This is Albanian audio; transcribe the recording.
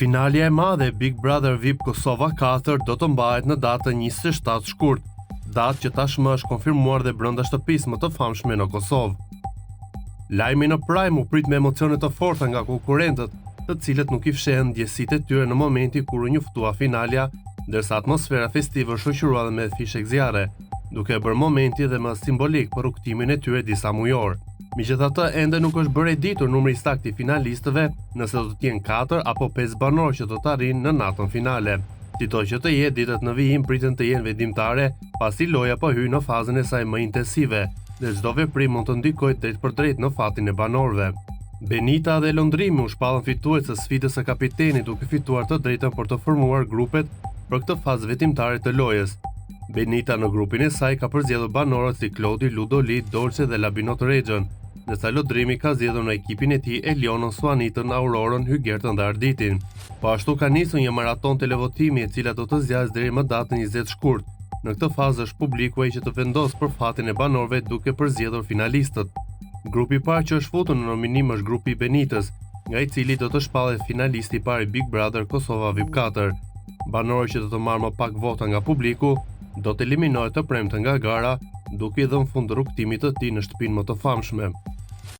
Finalja e madhe e Big Brother VIP Kosova 4 do të mbahet në datën 27 shkurt, datë që tashmë është konfirmuar dhe brenda shtëpisë më të famshme në Kosovë. Lajmi në Prime u prit me emocione të forta nga konkurrentët, të cilët nuk i fshehen ndjesitë e tyre në momenti kur u njoftua finalja, ndërsa atmosfera festive shoqërua dhe me fishek zjarre, duke bërë momenti edhe më simbolik për rrugtimin e tyre disa mujor. Megjithatë, ende nuk është bërë e ditur numri sakt i finalistëve, nëse do të jenë 4 apo 5 banorë që do të arrijnë në natën finale. Sito që të jetë, ditët në vijim priten të jenë vendimtare, pasi loja po hyj në fazën e saj më intensive, dhe çdo veprim mund të ndikojë drejt për drejt në fatin e banorëve. Benita dhe Londrimi u shpallën fitues së sfidës së kapitenit, duke fituar të drejtën për të formuar grupet për këtë fazë vendimtare të lojës. Benita në grupin e saj ka përzgjedhur banorët si Klodi, Ludoli, Dolce dhe Labinot Rexhën, ndërsa Lodrimi ka zgjedhur në ekipin e tij Elionën, Suanitën, Aurorën, Hygertën dhe Arditin. Po ashtu ka nisur një maraton televotimi e cila do të zgjasë deri më datën 20 shkurt. Në këtë fazë është publiku ai që të vendos për fatin e banorëve duke përzgjedhur finalistët. Grupi i parë që është futur në nominim është grupi i Benitës, nga i cili do të shpallet finalisti i parë i Big Brother Kosova VIP 4. Banorët që do të marrë më pak vota nga publiku do të eliminohet të premte nga gara, duke i dhënë fund rrugtimit të tij në shtëpinë më të famshme.